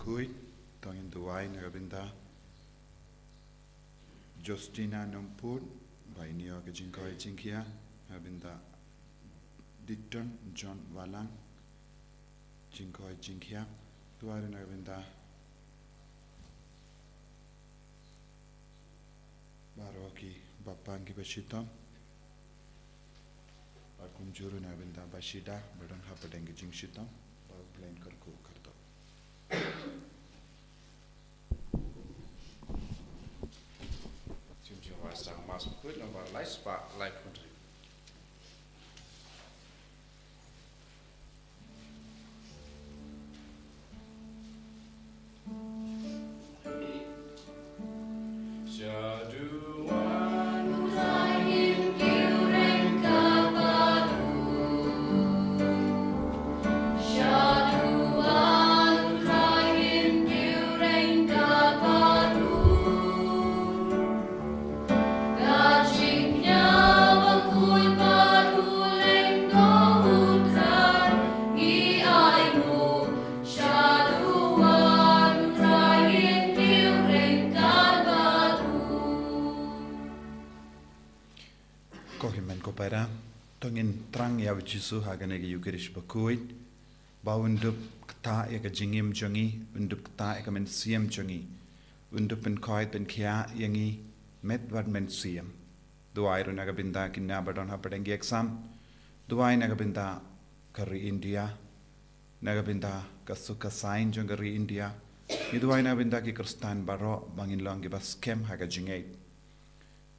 Bakhuid, Thohdieng Duwai Nagabinda, Justina Numpur, by New York Jinkoi Jinkia, Nagabinda, Ditton John Walang, Jinkoi Jinkia, Duwai Nagabinda, Baroki Bapangi Bashitom, Bakumjuru Nagabinda Bashida, Badan Hapadengi Jingshitom, Plain Karku Karto. Chúng tôi sang mas Bakhuid nó vào lái spa lái country. Para tongin trang ya Jisu hagane ge yukirish Bakhuid ba undup kta ya ge jingim jongi undup kta ya men siam jongi undup pen khoi pen khia yangi met wat men siam duai ru naga binda kinna badon ha padengi exam duai naga binda kari India naga binda kasuka sain jongari India ni duai naga binda ki kristan baro bangin long ge bas kem haga jingai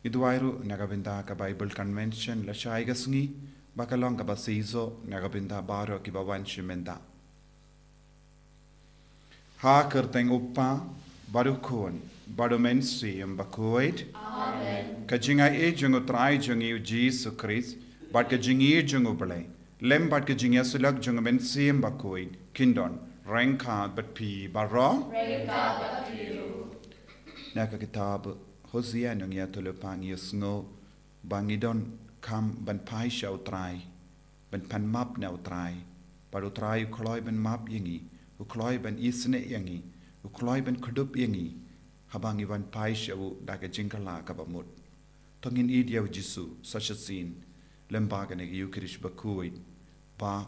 Iduairu Nagabinda ka Bible Convention la shaiga Sngi bakalong ka basizo Nagabinda baro ki bawan shimenda. Ha kerteng uppa barukun barumen siyam Bakhuid. Amen. Ka jinga e jungo trai jungi Jesus Christ bat ka jingi jungo bale lem bat ka jinga sulak jungo men siyam Bakhuid kindon rengka bat pi baro. Rengka bat piru. Naka kitab Hosea nung ya tulupang yusngo bangidon kam ban pai shau trai ban pan map nau trai paru trai ukloi ban map yangi ukloi ban isne yangi ukloi ban kudup yangi habangi ban pai shau daga jingkala kabamut tongin idiaw Jisu such a scene lembaga negi yukirish Bakhuid pa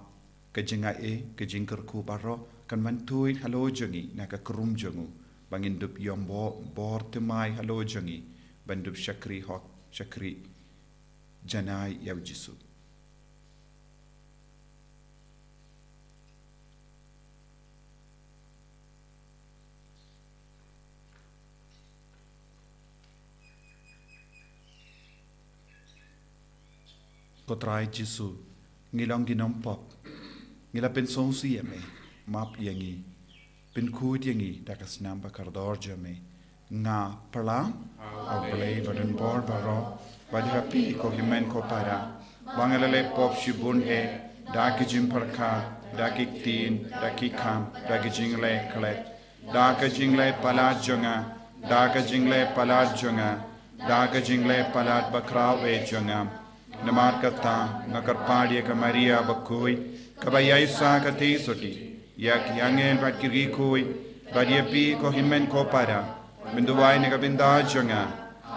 kajinga kajinkar ku baro kan man tuit halo jongi naka krum jongu bangin dup yombo bor temai halo jangi bandup shakri hok shakri janai yaw Jisu kotrai Jisu ngilong ginom pop ngila pensong siyame map yangi Bakhuid yangi dakas namba kardor jame nga pala au play badan bor baro badhapi ko himen ko para bangalale pop shibun daki jim parka daki tin daki kham daki jingle klet daka jingle palat jonga daka jingle palat jonga daka jingle palat bakraw e jonga namar kata ngakar padi ka Maria Bakhuid kabaya isa ka te soti yak yangel bat kiri koi badia pi ko himen ko para binduwai Nagabinda jonga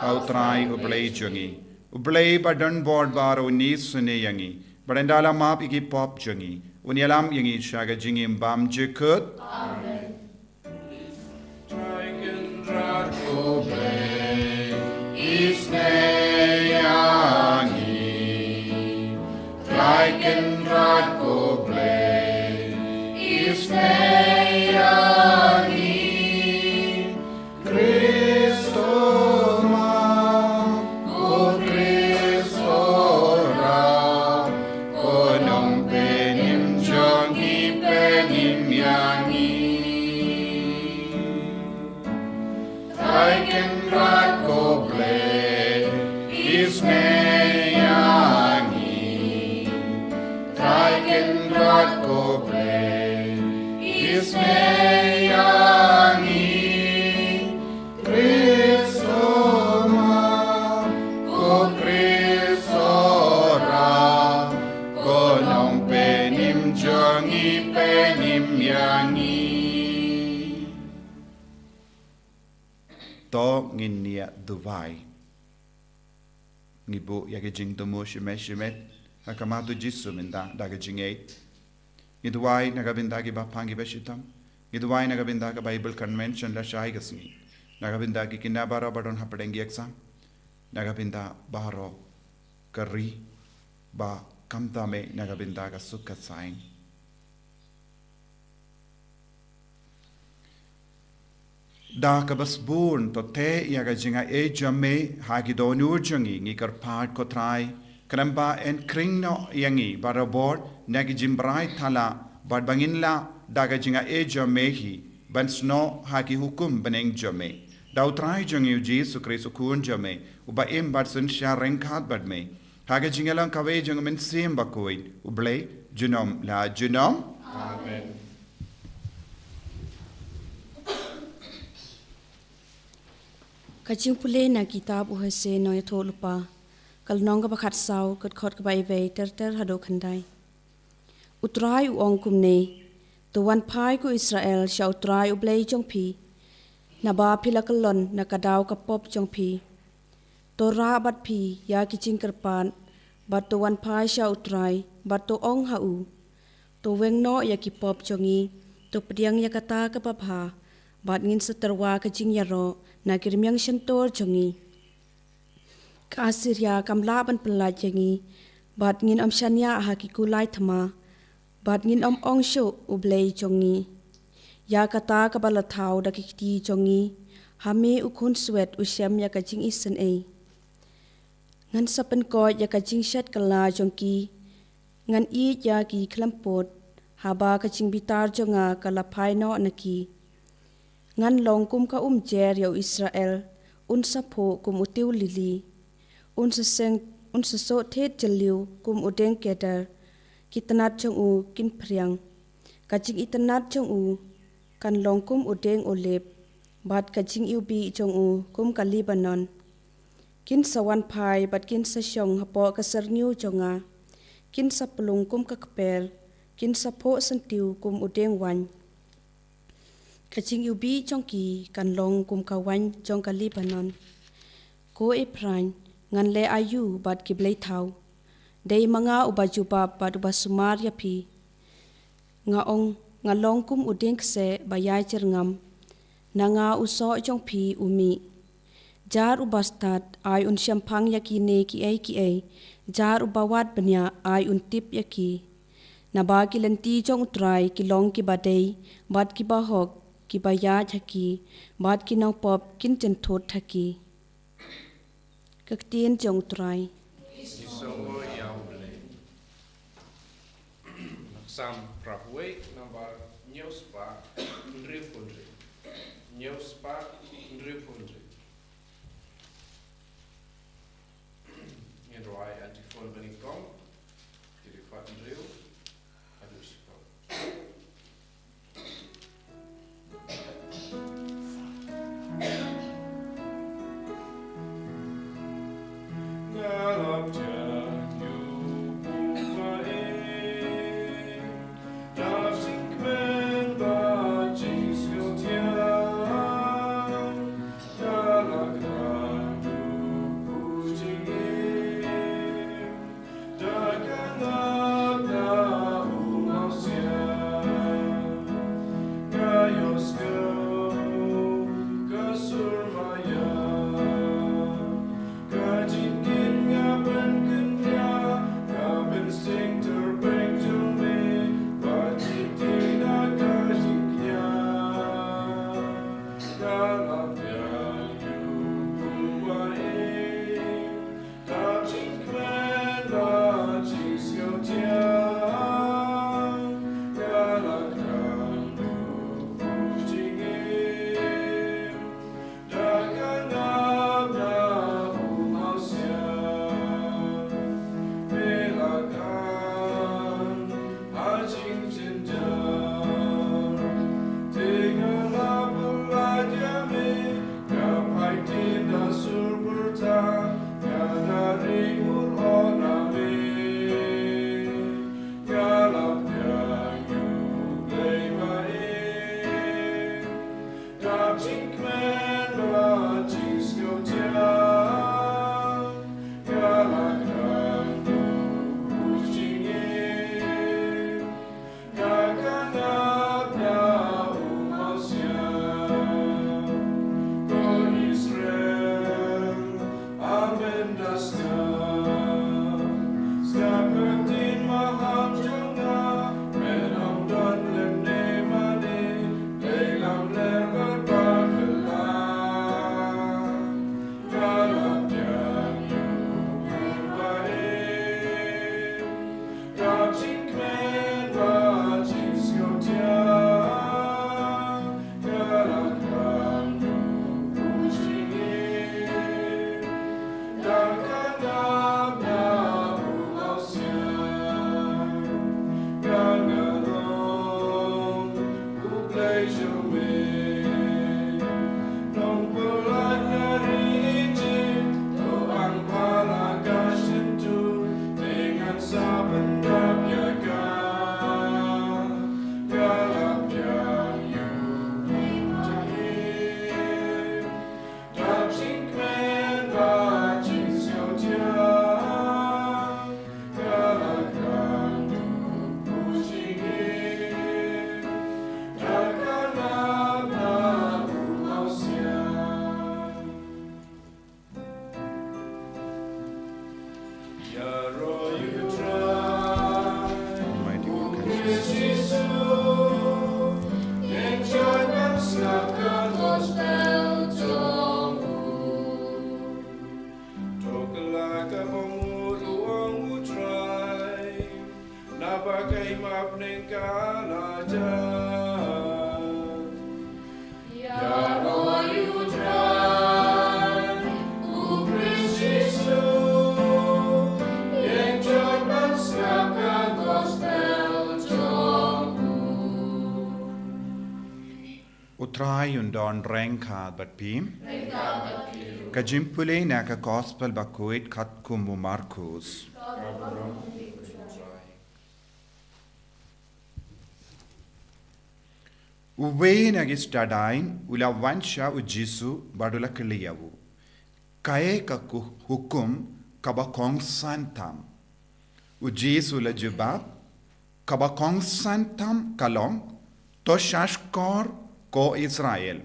au trai ublei jongi ublei badan board baro ni sune yangi barandala map iki pop jongi unyalam yangi shaga jingim bam jekut Amen. to ngin nia duvai ngibu ya ke jing to mo shimet hakamatu jisu minda daga jingei ngiduai nagabinda ki bapangi beshitam ngiduai nagabinda ka Bible convention la shai gasngi nagabinda ki kinabara badon hapadengi exam nagabinda baro kari ba kamta me nagabinda ka sukat saing da ka bas bun to te ya ga jinga e jamme ha gi do nu jangi ngi kar pat ko trai kramba en kring no yangi barabor nagi jimbrai thala bad bangin la da ga jinga e jamme hi ban sno ha gi hukum baneng jamme da utrai jangi Jesu Kristo kun jamme uba em bad sun sha renkat bad me ha ga jinga lang kawe jang men sim Bakhuid uble junom la junom Amen. Kaching pule na kitab uhase no yato lupa kal nong ka bakat saw kat khot ka bai ve ter hado khandai utrai u ong kum ne to wan phai ku Israel sha utrai u blei jong phi na ba phila kalon na kadaw ka pop jong phi to ra bat phi ya kiching karpan bat to wan phai sha utrai bat to ong ha u to weng no ya ki pop jongi to pdiang ya kata ka papha bat ngin satarwa ka jing yaro na kirmyang shantor jongi ka asirya kamla ban pala jongi bat ngin shanya ha ki kulai thama bat ngin ong sho ublei jongi ya kata ka bala thau da ki ti jongi hame ukhun swet usem ya ka jing isen e ngan sapen ko ya ka jing shat kala jongki ngan I ya ki klampot haba ka jing bitar jonga kala phai no naki ngan long kum ka jer yo Israel un sapho kum utiu lili un sa so the chaliu kum udeng kedar kitanat chong u kin phriang kaching itanat chong u kan long kum udeng olep bat kaching ubi chong u kum ka Lebanon kin sawan phai bat kin sa shong hapo ka sarniu chonga kin sa plung kum ka kper kin sapho santiu kum udeng wan kaching ubi chongki kan long kum kawan chong ka Lebanon ko e pran ngan le ayu bat ki blei thau dei manga uba juba bat uba sumar ya phi nga long kum udeng se bayai cherngam nanga uso chong phi umi jar ubastat ai un shampang ya ki ne ki ai jar ubawat banya ai un tip ya ki naba ki lenti chong utrai ki long ki badei bat ki bahok ki baya thaki bat ki nau pop kin chen thot thaki kaktin jong trai Iso yauble. Sam Bakhuid number Newspa Ndripundri. Newspa Ndripundri. Ngerwai antifon beningkong. Jadi fat ndriu. Aduh sikau. Utrai undon rengka bat pim. Kajimpule na ka gospel Bakhuid kat kumu Markus. Uwe nagis Thohdieng ula wansha u Jisu badula keliyawu. Kaye ka hukum kaba kong santam. U Jisu la jubab kaba kong santam kalong to shashkor ko Israel.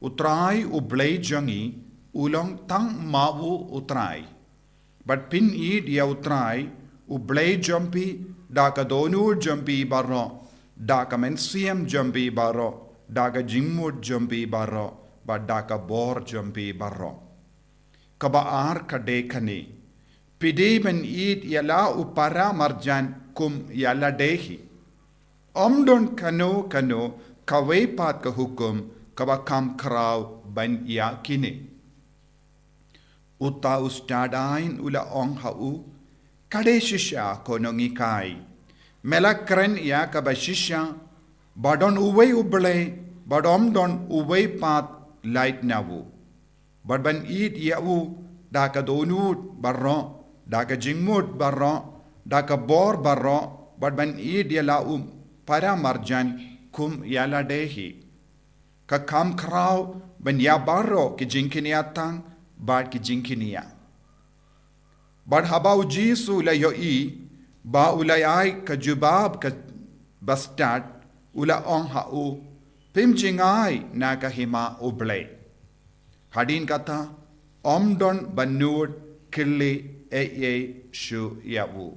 Utrai u blay jangi ulong tang mawu utrai. But pin id ya utrai u blay jumpi daka donur jumpi barro. Daka mensiam jumpi barro, daka jimmut jumpi barro, but daka bor jumpi barro. Kaba ar kade kane. Pide ben id yala upara marjan kum yala dehi. Omdon kano kawe pat ka hukum kaba kam kraw ban ya kine. Uta ustadain ula ong hau kade shisha kono ngikai. Melakren ya kabashisha, badon uwe uble, badom don uwe pat light nawu. Badban eat yawu, daka donut barro, daka jingmut barro, daka bor barro, badban eat yala para marjan kum yala dehi. Ka kam kraw ban ya barro ki jinkinia tang, bad ki jinkinia. Bad habau Jisu la yo ba ulayay ka jubab ka bastad ula ong hau pimjingay na kahima uble. Hadin kata omdon banur kili shu yawu.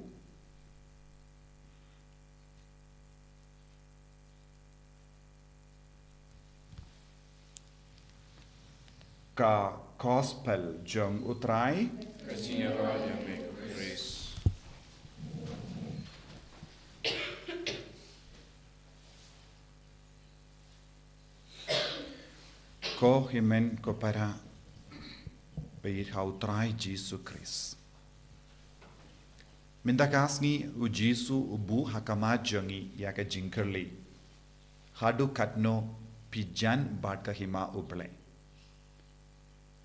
Ka gospel jong utrai Kasihnya Raja Grace. ko himen ko para beit hautrai Jisu Christ. Mindagasngi u Jisu ubu hakama jangi yaka jinkerli. Hadu katno pijan bad kahima uble.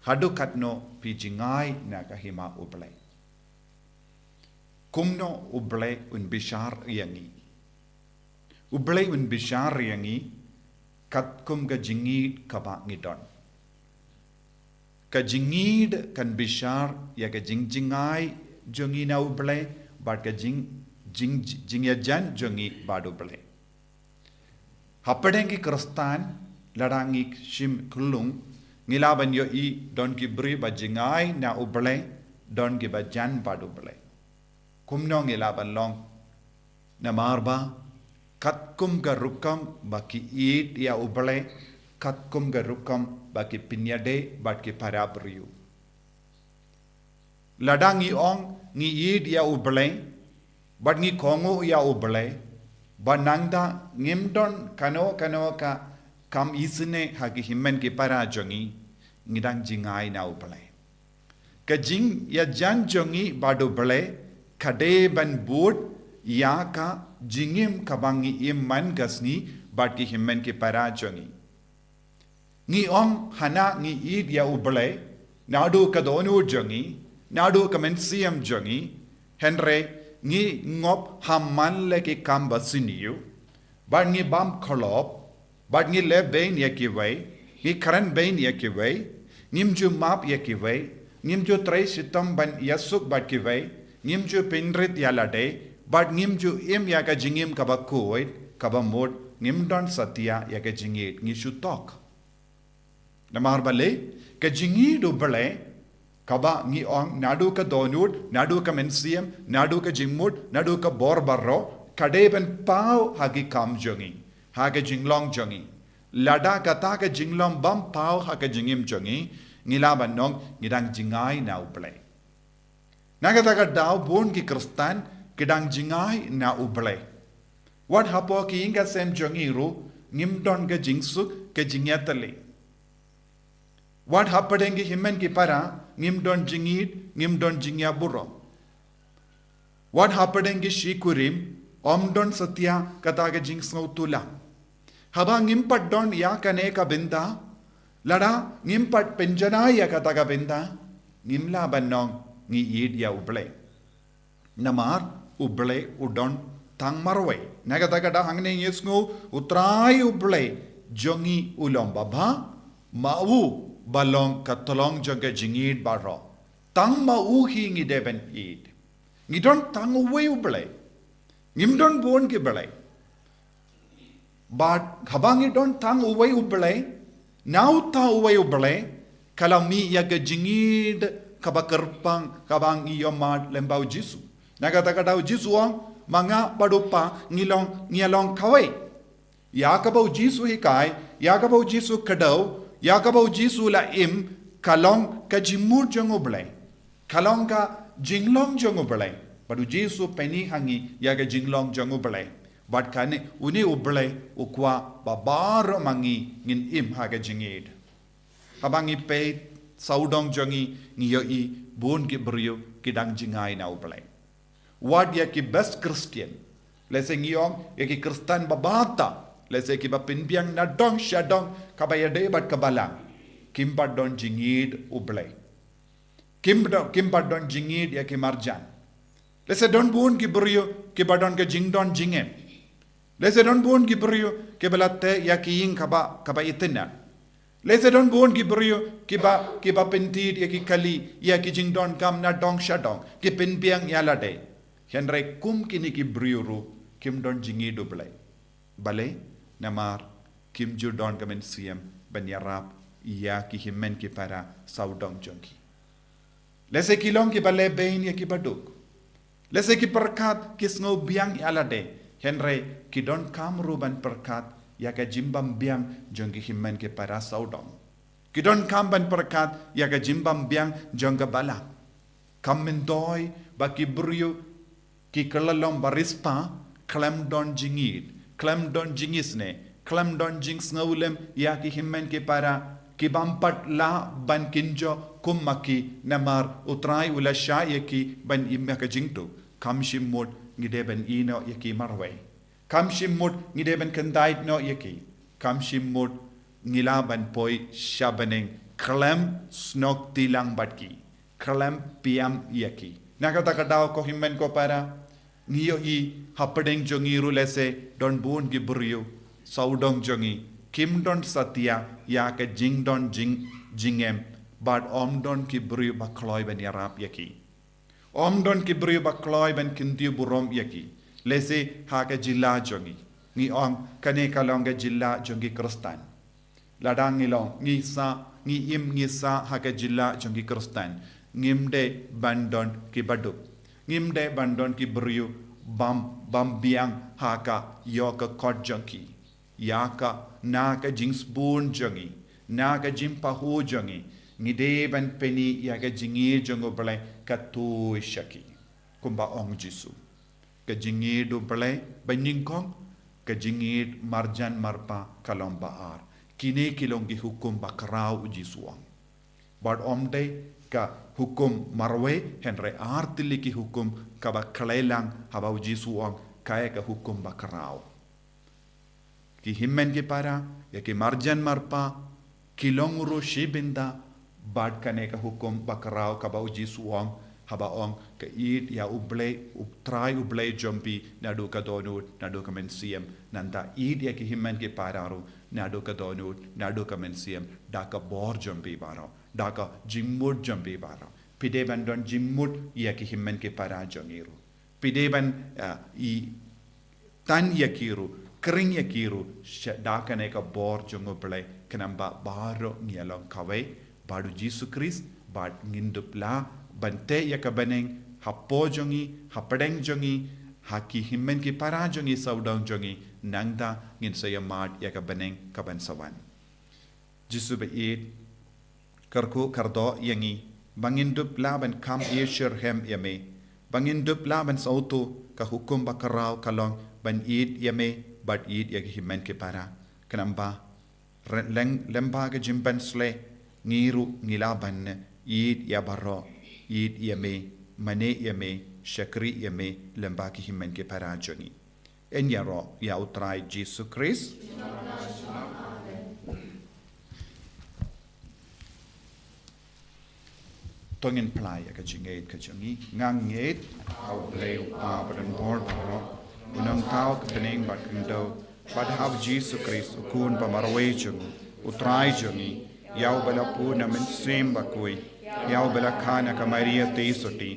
Hadu katno pijingai na kahima uble. Kumno uble un bishar yangi. Uble un bishar yangi kat kum ka jingid kaba ngidon. Ka jingid kan bishar ya ka jingai jongi na uble bad ka jingya jan jongi bad uble. Hapadengi kristan ladangi shim kulung ngilaban yo don ki bri ba jingai na uble don ki ba jan bad uble. Kumno ngilaban long na marba katkum ga rukam baki eat ya uble katkum ga rukam baki pinyade baki parabriu ladangi ong ngi eat ya uble bad ngi kongo ya uble banangda ngimdon kano ka kam isne hagi himmen ki parajongi ngidang jingai na uble ka jing ya jan jongi badu uble kade ban bud ya ka jingim kabangi man gasni bati himmen ki parajongi ngi ong hana ngi id ya uble nadu kadonu jongi nadu kamensiam jongi henre ngi ngop hamman le ki kambasiniu bad ngi bam kholop bad ngi le bein ya ki wei ngi kran bein ya ki wei nimju map ya ki wei nimju trai sitam ban yasuk bad ki wei nimju pinrit ya lade but ngimju im yaka jingim kaba koid kaba mod ngimdon satya yaka jingit ngishu tok namar bale ka jingi do bale kaba ngi ong nadu ka donut nadu ka mensiam nadu ka jingmut nadu ka bor barro kade ben pau hagi kam jongi haga jinglong jongi lada kata ka jinglong bam pau haga jingim jongi ngilaban nong ngidang jingai na uble nagata ka daw bon ki kristan kidang jingai na uble What hapo ki inga sem jongiru ngim don ga jingsuk ke jingyatale. What hapadengi himen ki para ngim don jingid ngim don jingya burro. What hapadengi shikurim om don satya kataga jingsngau tula. Haba ngimpat don ya kane ka binda lada ngimpat penjana ya kataga binda ngimla banong ngi yid ya uble. Namar uble udon tang marwe. Nagatagada hangne yesngu utrai uble jongi ulom baba mau balong katolong jaga jingid baro. Tang mau hi ngi deben id. Ngidon tang uwe uble. Ngimdon bon ki bele. But habangi don tang uwe uble. Now ta uwe uble. Kalami yaga jingid kabakerpang kabang iyomad lembau jisu. Nagatagadaw jisu ang mga padupa ngilong kaway. Yakabaw jisu hikay, yakabaw jisu kadaw, yakabaw jisu laim, kalong ka jimur jang uble. Kalong ka jinglong jang uble. Padu jisu peni hangi yaga jinglong jang uble. But kane uni uble ukwa babaro mangi ngin im haga jingid. Habangi pe saudong jangi ngiyoi bun ki brio kidang jingay na uble. What ya ki best Christian? Let's say ngiyong ya ki Kristan babata. Let's say ki ba pinbiang na dong shadong kabayade bat kabalang. Kimpa don jingid uble. Kimpa don jingid ya ki marjan. Let's say don bun ki brio ki ba don ke jing don jingem. Let's say don bun ki brio ki balate ya ki ying kaba itina. Let's say don bun ki brio ki ba pentid ya ki kali ya ki jing don kam na dong shadong ki pinbiang ya lade. Henry kum kini ki briuru kim don jingi duble. Bale namar kim ju don kamen siem banyarap ya ki himen ki para saudong jonki. Lese kilong ki bale bain ya ki baduk. Lese ki perkat ki sngo biang alade. Henry ki don kam ruban perkat ya ka jimbam biang jonki himen ki para saudong. Ki don kam ban perkat ya ka jimbam biang jonga bala. Kam mendoy ba ki briu ki kalalong barispa klem don jingid klem don jingisne klem don jings ngulem ya ki himmen ki para ki bampat la ban kinjo kummaki namar utrai ula sha yaki ban imya ka jingtu kam shimmut ngideben ino yaki marwe kam shimmut ngideben kendait no yaki kam shimmut ngilaban poi shabaneng klem snok tilang batki klem piam yaki nakata ko himmen ko para niyo i hapadeng jongiru lese don bun giburiu saudong jongi kim don satya ya ka jing don jingem but om don kiburiu bakloy ben yarap yaki om don kiburiu bakloy ben kintiu burom yaki lese ha ka jilla jongi ni om kane kalong ga jilla jongi kristan ladang ngilong ngi im sa ha ka jilla jongi kristan ngimde bandon kibaduk ngimde bandon ki beriu bam biang haka yoka kot junkie yaka naka jings bun jungi naka jimpa hu jungi ngide ban peni yaga jingi jungo bale katu shaki kumba ong jisu ka jingi do bale baningkong ka jingi marjan marpa kalomba ar kine kilongi hukum bakrau jisuang bad omde ka hukum marwe henre artili ki hukum kaba kalelang haba jisuang kaya ka hukum bakrao ki himmen ki para ya ki marjan marpa kilonguru shibinda bad kane ka hukum bakrao kaba jisuang haba ong ka eat ya try uble jumpi nadu ka donut nadu ka mensiem nanda eat ya ki himmen ki pararu nadu ka donut nadu ka mensiem daka bor jumpi baro daka jimmut jumpi baro pideban don jimmut ya ki himmen ki para jongiru pideban i tan yakiru kring yakiru daka ne ka bor jongo ble kanamba baro ngialong kawe badu jisu Christ bad ngindupla bante yakabaneng hapo jongi hapadeng jongi haki himmen ki para jongi saudang jongi nangda ngin sayamat yakabaneng kaban sawan jisu be it karku kardo yangi bangindup laban kam yeshir hem yame Bangin dupla ban sautu ka hukum bakarau kalong ban id yame bat id yag himen ke para. Kenamba lemba ke jimban sle ngiru ngilaban id ya baro id yame mane yame shakri yame lemba ke himen ke para joni. En yaro ya utrai Jesus Christ. Tongin playa ka jingait ka jangi ngangit au bleu pa badan bor baro unang tao ka pening bat kendo bad have Jesus Christ ukun pa marwe jung utrai jangi yau bala pu na min sim bakui yau bala khana ka Maria teisoti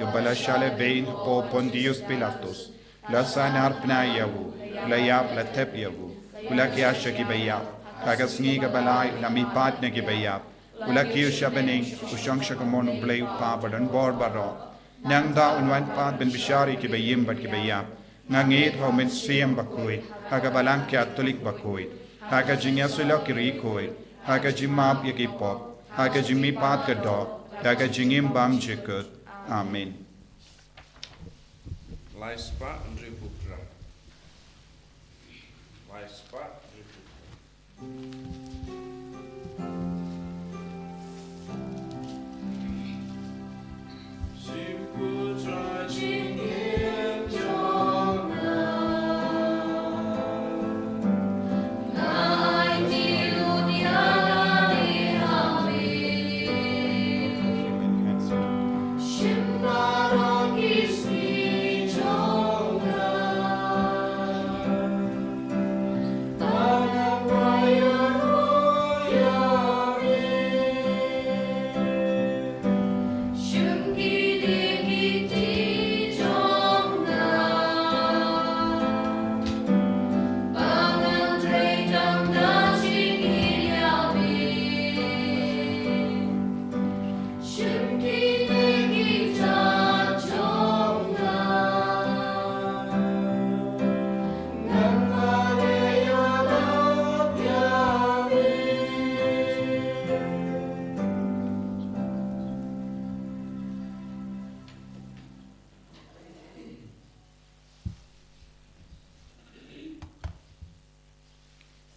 yo bala shale bein po Pontius Pilatus la sanar pna yawu la yap la tep yawu kula kya shaki bayap tagasngi ka balai na mi pat na ki bayap Ula kiu shabening ushang shakamon blay pa badan bor baro nang da unwan pat ben bishari ki bayim bat ki bayap ngangit ho men siem bakui haga balang kya tulik bakui haga jingya sula kiri koi haga jimap yaki pop haga jimi pat ka do haga jingim bam jikut amen. Lai spa Andrew Bukra. Lai spa Andrew Bukra.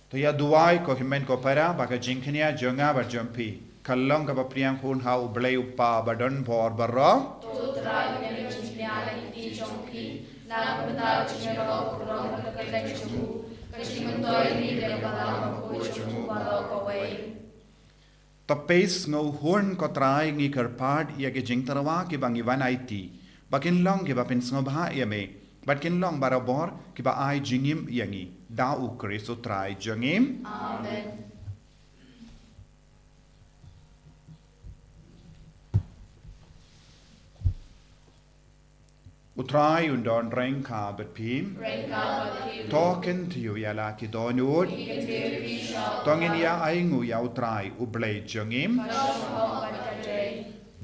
To ya duai ko himen ko para baka jinknya jonga bar jompi kallong ka bapriang hun hau blay upa badon bor barro to trai ne jinya la ti jongpi na bata jinya ro kurong ka ka chu ka jimun toy ni le bala ko chu bala ko wei tapes ngau horn ko trai ngi karpad ya ke jingtarwa ke bangi wan IT bakin long ke bapin ngobha ya me bakin long barabor ke ba ai jingim yangi da u Kristo trai jangim amen. utrai undon reng ka bet pim token to you yala ki donut tongin ya aingu ya utrai u blay jangim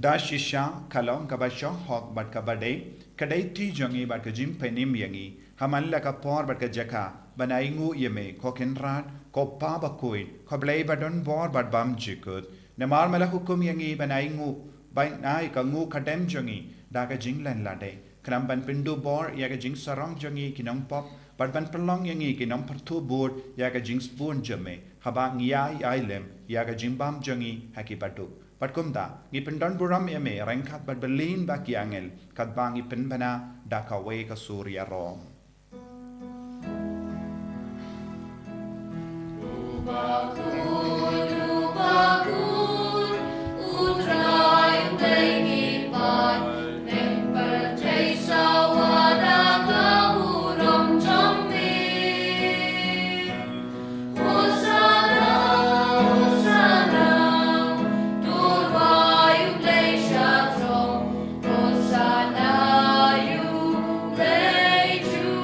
da shisha kalong ka ba shong hok bat ka bade kadai ti jangi bat ka jim penim yangi hamalla ka por bat ka jaka banaingu yeme koken rat ko pa bakui ko blay badon bor bat bam jikut namar mala hukum yangi banaingu bai nai ka ngu kadem jangi da ka jinglan lade kram ban pindu bor ya ka jing sarong jangi kinong pop bat ban pelong yangi kinong pertu bor ya ka jing spoon jame haba ngiai ailem ya ka jing bam jangi haki batu pat kumda ngi pendon buram yeme rengkat bat berlin baki angel kat bangi penbana da ka we ka surya rom Bakhuid, utrai tengi pai, nemper teisa wadaka urom jombi. Hosana, Hosana, turwai uglesha trom, Hosana you lay to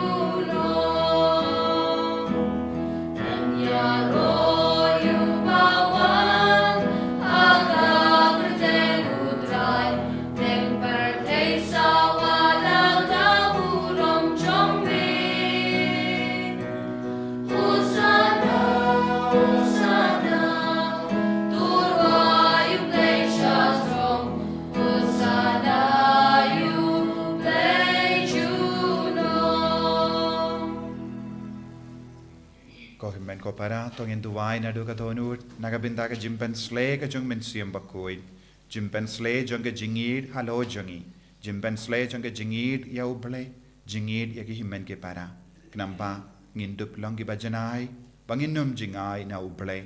Ko himmen ko para tong in duwai na do ka tonut nagabinda ka jimpen sle ka jung men siam Bakhuid jimpen sle jung ka jingid halo jungi jimpen sle jung ka jingid ya uble jingid ya ki himmen ke para knamba ngindup long ki bajanai banginum jingai na uble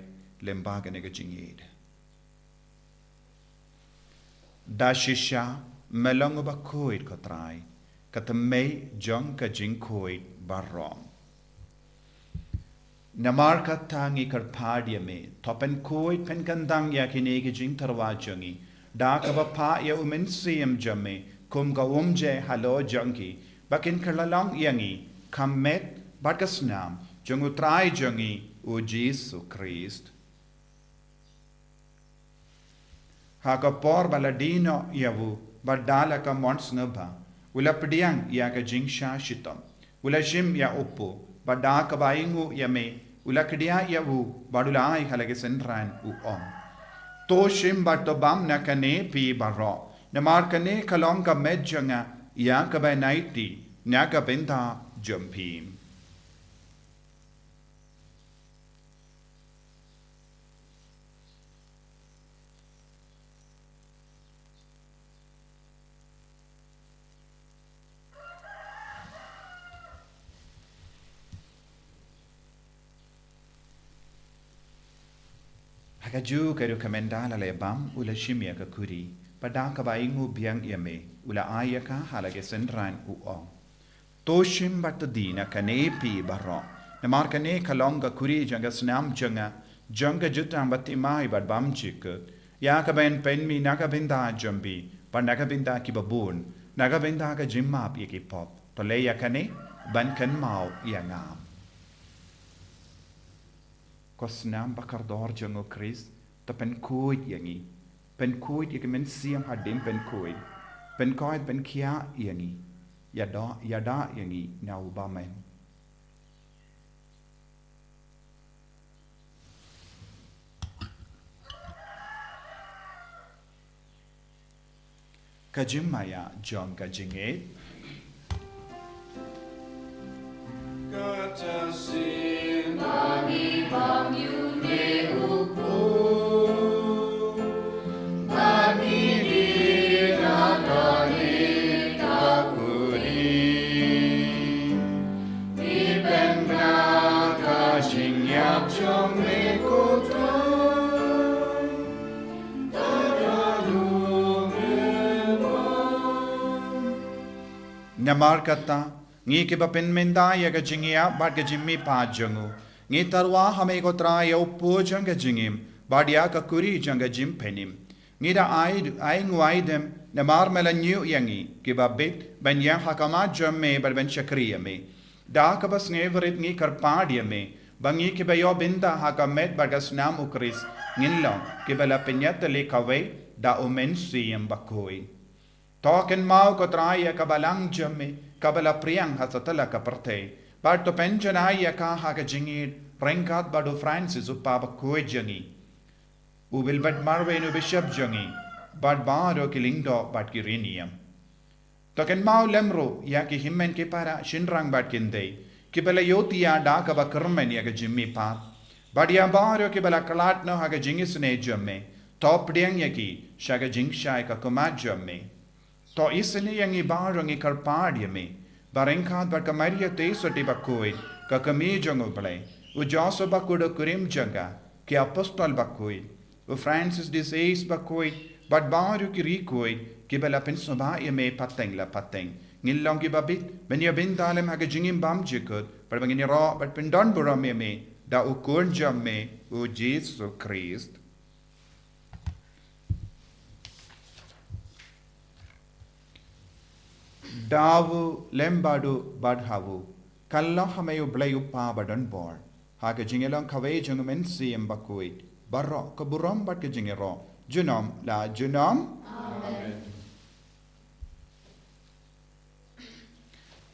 lemba ka ne ka jingid da shisha melong Bakhuid ko trai ka tamay jung ka jingkhoid barrom Namar katangi karpadia me, topen koi pen kandang ya kinegi jing tarwajangi, da pa ya umen siyam jame, kum ga umje halo jangi, bakin kalalang yangi, kam met bagasnam, jung utrai jangi, o Jesu Christ. Haka por baladino yavu, badala ka mons naba, ula pediang ya ka jing sha shitam, ula jim ya upo, badaka baingu ya me, Ulakadia yavu badulai halage sentran uom. To shim batobam na kane pi baro. Namar kane kalong ka medjanga ya ka naiti na ka benta jumpim. Hakaju karu kamendala lebam ula shimya ka kuri pada ka baingu biang yame ula ayaka halage sendran uong toshim batadina kanepi barro namar kane kalonga kuri janga snam janga jutang batimai bad bam chik ya ka ben penmi naga binda jambi par naga binda ki babun naga binda ka jimmap yeki pop to leya kane ban kan mau yangam Kosnam bakardor jango Chris, ta pen kuid yangi. Pen kuid yaki men siam hadim pen kuid. Pen kuid pen kia yangi. Yada yangi na ubamen. Kajimaya jom kajinge. Kata sin Bagi bang yu ne upu, Bagi di natani takuri. Di ben braka jingyap jom me koto. Namar kata Ngi ke bapin menda ya ga jingia bad ga jimmi pa jangu. Ngi tarwa hame ko tra ya upo janga jingim bad ya ka kuri janga jim penim. Ngi da ai nguai dem namar melanyu yangi ke babit ban ya hakama jamme bad ben chakriya me. Da ka bas ngeverit ngi karpadia me. Bangi ke bayo binda hakamet bad ga snam ukris nginlo ke bala penyat le kawe da omen siyam Bakhuid. Token mau ko tra ya ka balang jamme Kabala priang hasatala kaparte, but to penjanaya ka haka jingid, rankat badu Francis upaba kuejangi. Ubil but marvenu bishop jangi, but baro kilingdo but kirinium. Token mau lemro, yaki himmen kipara shinrang bat kinde, kibala yotia dakaba kermen yaga jimmy path, but ya baro kibala kalatno haka jingisne jamme, top diang yaki, shaga jingshai ka kumajamme. To isini yangi barangi karpadia me, barengkat barkamaria te soti Bakhuid, kakami jango play, ujaso bakudo kurim janga, ki apostol Bakhuid, u Francis disease Bakhuid, but baru ki rikuid, ki bela pensoba me pateng la pateng, ngilong ki babit, ben ya bin dalem haga jingim bam jikut, but bangini ro, but pendon buram me, da ukur jamme, u Jesu Christ. Davu lembadu badhavu kalla hamayu blayu pa badan bor haka jingelang kawe jungumen siyam Bakhuid barro kaburam bat ke jingero junam la junam Amen.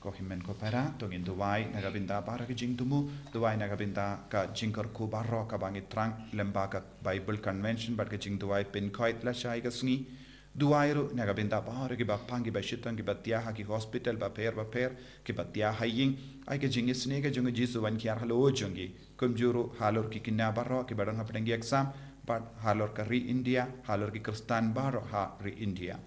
ko himen ko para tongin duwai nagabinda para ke jing tumu duwai nagabinda ka jingkar ku barro ka bangit trang lembaga Bible Convention bat ke jing duwai pin koit la shai ka sngi Duairu naga benda bahar ki bapang ki bashitang ki batia ha ki hospital ba per ki batia haying ai ke jingi snega junga jisu wan kiar halo jungi kumjuru halor ki kinna barro ki badang hapengi exam but halor ka ri India halor ki kristan barro ha ri India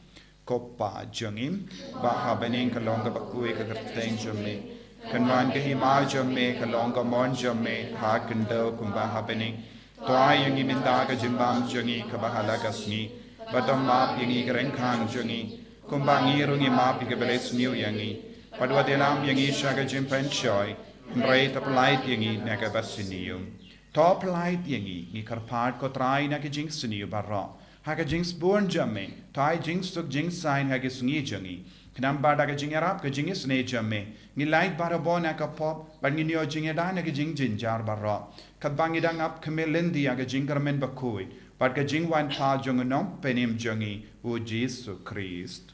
koppa jungim ba ha bening ka longa bakui ka kerteng jumme kanwan ke hima jumme ka longa mon jumme ha kendo kumba ha bening Thohdieng minda ka jimbam jungi ka bahala ka sngi Batam map yangi kereng kang jungi kumbangi rungi map ki beles new yangi padwa delam yangi shaga jimpen choy rei taplait yangi naga basinium top light yangi ni karpat ko trai na ki jinx siniu barro ha ka jinx born jamme tai jinx tuk jinx sign ha ki sngi jungi knam bada ka jingarap ka jingis ne jamme ni light bara bona ka pop ban ni nyo jingeda na ki jing jinjar barro kabangi dang up kemelendi aga jingarmen bakhuid But ka jingwan pa jung nom penim jungi u Jesu Christ.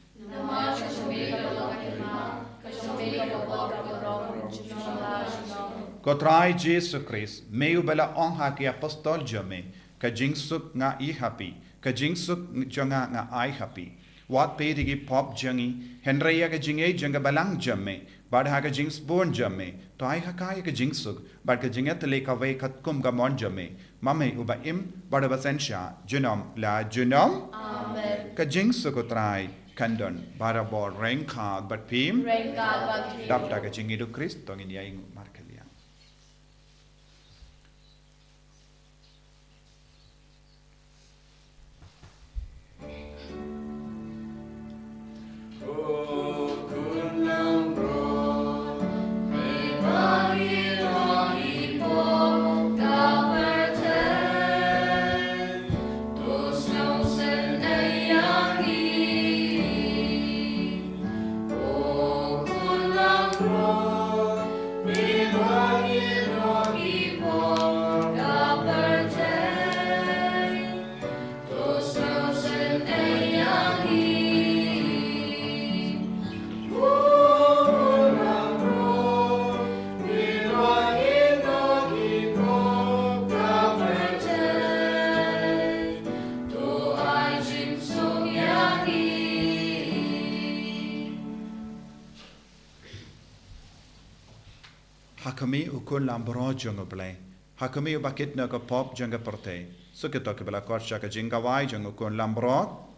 Ko trai Jesu Christ meu bela ong ha ki apostol jame ka jingsuk nga I happy ka jingsuk junga nga I happy. Wat pe digi pop jungi henrya ka jinge junga balang jame bad ha ka jings born jame to I ha ka jingsuk bad ka jinget le ka ve khat kum ka mon jame mame uba im bada basensha junom la junom Amen. ka jingsuk ko trai kandon bara bor reng ka bat pim dap ta ka jingi do Christ tong in yaing markelia Hakami ukun lambro jungo ble. Hakami ubakit na ka pop junga porte. So kita ke bela kor shaka jinga wai jungo kun lambro.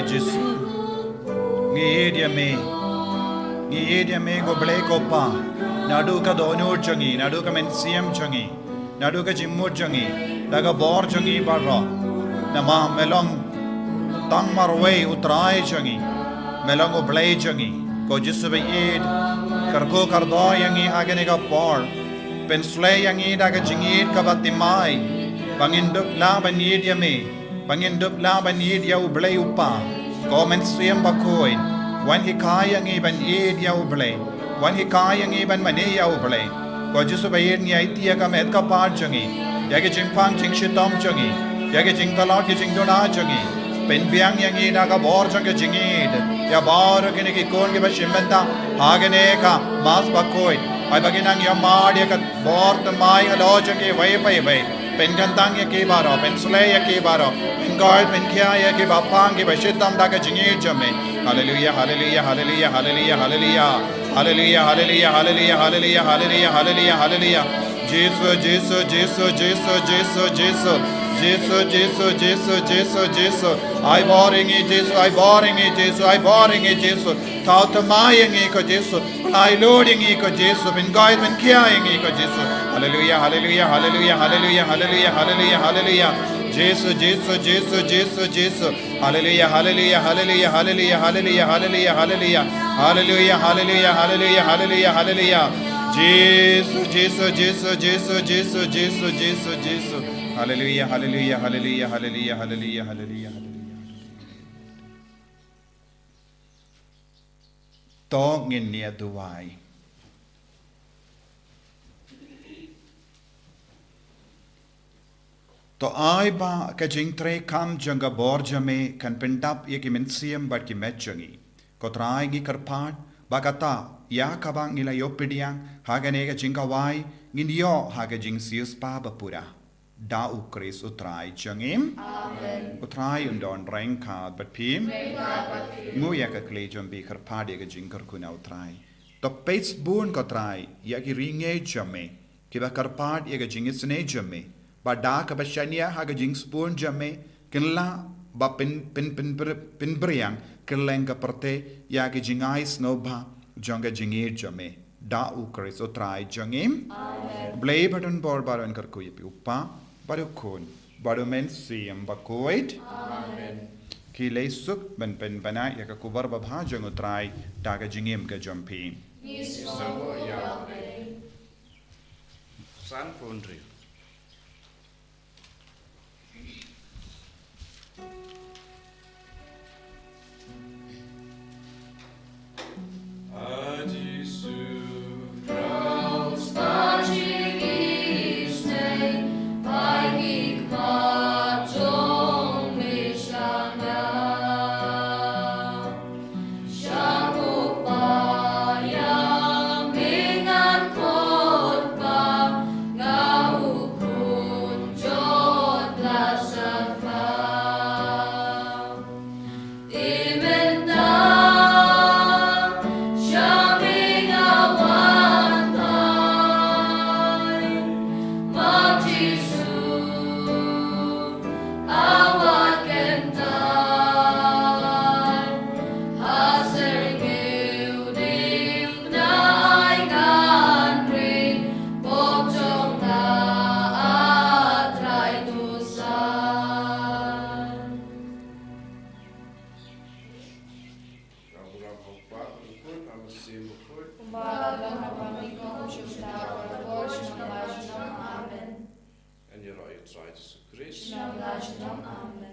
Jesu. Ngidia me go blake opa. Nadu ka donur jangi, nadu ka mensiam jangi, nadu ka jimur jangi, daga bor jangi barra. Nama melong tang marway utrai jangi, melong o blay jangi. Ko Jesu be id, karko kardo yangi hagane ka por. Penslay yangi daga jingid ka batimai. Bangindup la banyidia me, bangindup la banyidia u blay upa. Ko mensiam Bakhuid. When he kaya ngi ban id ya ublay, when he kaya ngi ban mani ya ublay, ko Jesu bayir ni aitia ka met ka par jangi, yagi jimpang jing shitom jangi, yagi jing talot ki jing dona jangi, pen biang yangi na ka bor jang jingid, ya bor kini ki kon ki bashimenta, hagane ka mas Bakhuid, ay baginang ya mar ya ka bor tamay alo jangi way bay, pen gantang ya ki baro, pen sulay ya ki baro, pen guard pen kya ya ki bapang ki bashitam da ka jingid jame. Hallelujah, hallelujah, hallelujah, hallelujah, hallelujah, hallelujah, hallelujah, hallelujah, hallelujah, hallelujah, hallelujah, hallelujah. Jesus, Jesus, Jesus, Jesus, Jesus, Jesus, Jesus, Jesus, Jesus, Jesus, Jesus. I boring it, Jesus, I boring it, Jesus, I boring it, Jesus. Tautamying it, Jesus. I loading it, Jesus. Ben guide, ben carrying it, Jesus. Hallelujah, hallelujah, hallelujah, hallelujah, hallelujah, hallelujah, hallelujah. Jesus, Jesus, Jesus, Jesus, Jesus. Hallelujah, hallelujah, hallelujah, hallelujah, hallelujah, hallelujah, hallelujah, hallelujah, hallelujah, hallelujah, hallelujah, hallelujah. Jesus, Jesus, Jesus, Jesus, Jesus, Jesus, Jesus, Jesus. Hallelujah, hallelujah, hallelujah, hallelujah, hallelujah, hallelujah, hallelujah. Thohdieng nia duai. To ai ba ka jing tre kam janga borja me kan pendap ye ki mensiam bat ki metjangi. Ko trai gi karpat bagata ya kabang ila yopidiang hagane ka jinga wai ngin yo haga jing sius pa bapura. Da ukris utrai jangim. Amen. Utrai undon rengkat bat pim. Ngu ya ka kle jambi karpat ye ka jing karkuna utrai. To pets bun ko trai ya ki ringe jame. Ki ba karpat ye ka jing isne jame. Ba da ka ba shania ha ga jing spoon jame kinla ba pin briang kinleng ka parte ya ga jingai snobha jonga jingir jame da ukris otrai jangim blay button bor baron kar ko yepi uppa baru kon baru men siam Bakhuid ki le suk ben pen bana ya ka kubar ba bha jang otrai da ga jingim ka jampi San Pondri. Amen.